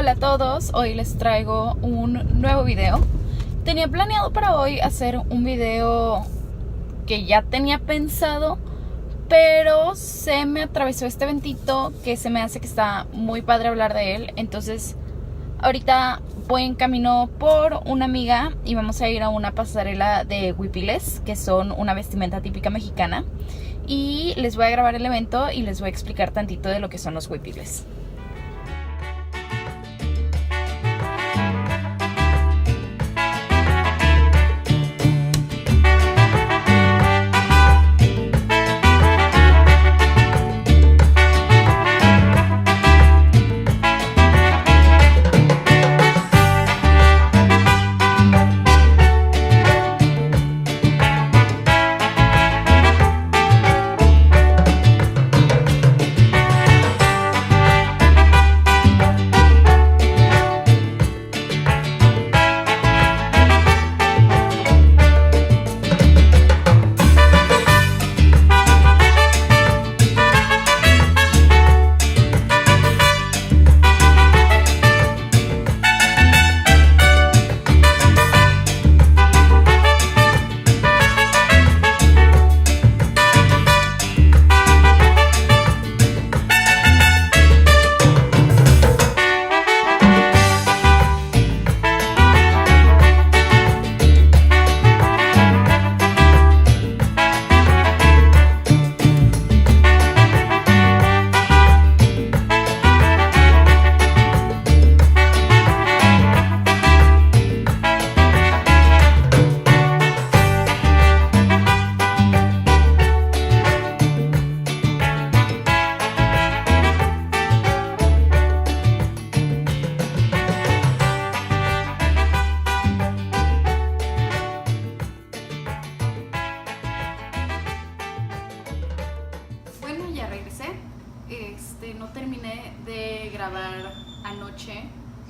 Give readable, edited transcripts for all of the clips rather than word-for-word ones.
Hola a todos, hoy les traigo un nuevo video. Tenía planeado para hoy hacer un video que ya tenía pensado, pero se me atravesó este eventito que se me hace que está muy padre hablar de él. Entonces ahorita voy en camino por una amiga y vamos a ir a una pasarela de huipiles, que son una vestimenta típica mexicana, y les voy a grabar el evento y les voy a explicar tantito de lo que son los huipiles. No terminé de grabar anoche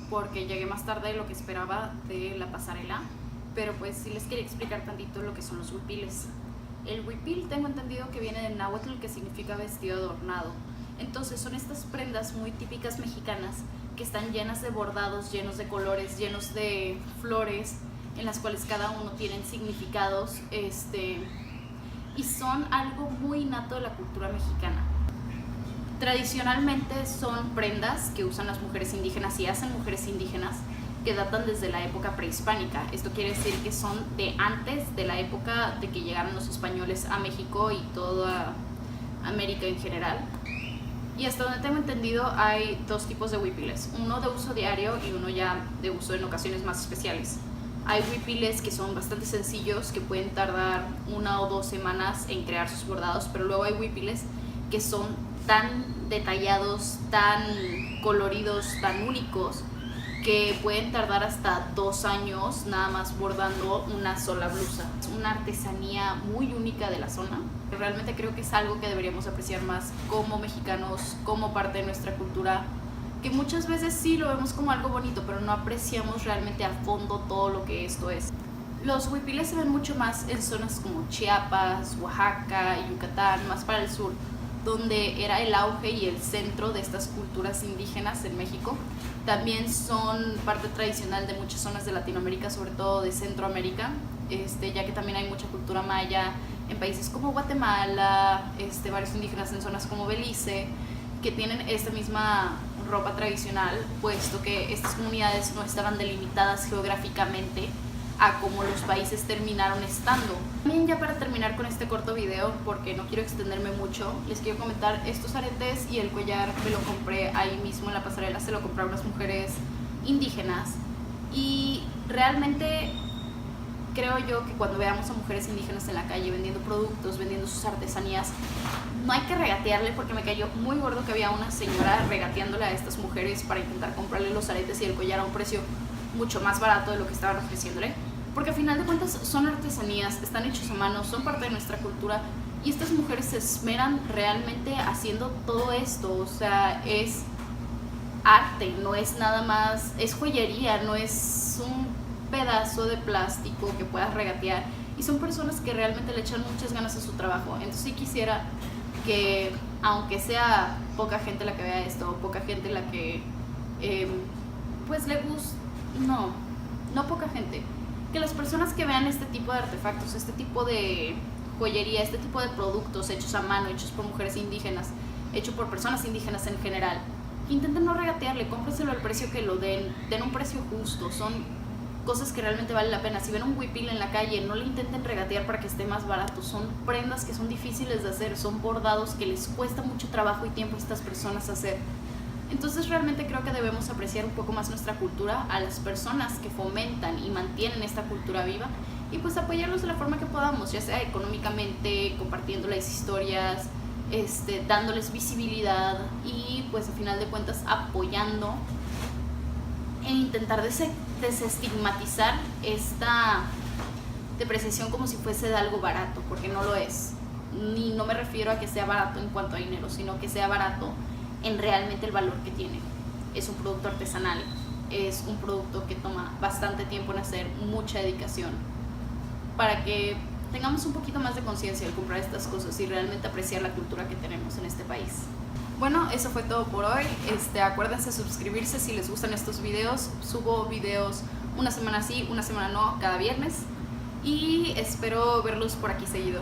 porque llegué más tarde de lo que esperaba de la pasarela, pero pues sí les quería explicar tantito lo que son los huipiles. El huipil tengo entendido que viene de náhuatl, que significa vestido adornado. Entonces son estas prendas muy típicas mexicanas que están llenas de bordados, llenos de colores, llenos de flores, en las cuales cada uno tienen significados y son algo muy innato de la cultura mexicana. Tradicionalmente son prendas que usan las mujeres indígenas y hacen mujeres indígenas que datan desde la época prehispánica. Esto quiere decir que son de antes de la época de que llegaron los españoles a México y toda América en general. Y hasta donde tengo entendido hay dos tipos de huipiles, uno de uso diario y uno ya de uso en ocasiones más especiales. Hay huipiles que son bastante sencillos, que pueden tardar 1 o 2 semanas en crear sus bordados, pero luego hay huipiles que son tan detallados, tan coloridos, tan únicos, que pueden tardar hasta 2 años nada más bordando una sola blusa. Es una artesanía muy única de la zona. Realmente creo que es algo que deberíamos apreciar más como mexicanos, como parte de nuestra cultura, que muchas veces sí lo vemos como algo bonito, pero no apreciamos realmente a fondo todo lo que esto es. Los huipiles se ven mucho más en zonas como Chiapas, Oaxaca y Yucatán, más para el sur, donde era el auge y el centro de estas culturas indígenas en México. También son parte tradicional de muchas zonas de Latinoamérica, sobre todo de Centroamérica, ya que también hay mucha cultura maya en países como Guatemala, varios indígenas en zonas como Belice, que tienen esta misma ropa tradicional, puesto que estas comunidades no estaban delimitadas geográficamente a cómo los países terminaron estando. También, ya para terminar con este corto video, porque no quiero extenderme mucho, les quiero comentar estos aretes y el collar que lo compré ahí mismo en la pasarela. Se lo compré a unas mujeres indígenas y realmente creo yo que cuando veamos a mujeres indígenas en la calle vendiendo productos, vendiendo sus artesanías, no hay que regatearle, porque me cayó muy gordo que había una señora regateándole a estas mujeres para intentar comprarle los aretes y el collar a un precio mucho más barato de lo que estaban ofreciéndole, porque al final de cuentas son artesanías, están hechos a mano, son parte de nuestra cultura, y estas mujeres se esmeran realmente haciendo todo esto. O sea, es arte, no es nada más, es joyería, no es un pedazo de plástico que puedas regatear, y son personas que realmente le echan muchas ganas a su trabajo. Entonces sí quisiera que, aunque sea poca gente la que vea esto, poca gente la que pues le gusta, no poca gente, que las personas que vean este tipo de artefactos, este tipo de joyería, este tipo de productos hechos a mano, hechos por mujeres indígenas, hechos por personas indígenas en general, intenten no regatearle, cómprenselo al precio que lo den un precio justo, son cosas que realmente valen la pena. Si ven un huipil en la calle, no le intenten regatear para que esté más barato, son prendas que son difíciles de hacer, son bordados que les cuesta mucho trabajo y tiempo a estas personas hacer. Entonces realmente creo que debemos apreciar un poco más nuestra cultura, a las personas que fomentan y mantienen esta cultura viva, y pues apoyarlos de la forma que podamos, ya sea económicamente, compartiendo las historias, dándoles visibilidad y pues a final de cuentas apoyando en intentar desestigmatizar esta depreciación como si fuese de algo barato, porque no lo es. Ni no me refiero a que sea barato en cuanto a dinero, sino que sea barato en realmente el valor que tiene. Es un producto artesanal, es un producto que toma bastante tiempo en hacer, mucha dedicación, para que tengamos un poquito más de conciencia al comprar estas cosas y realmente apreciar la cultura que tenemos en este país. Bueno, eso fue todo por hoy. Acuérdense de suscribirse si les gustan estos videos. Subo videos una semana sí, una semana no, cada viernes. Y espero verlos por aquí seguido.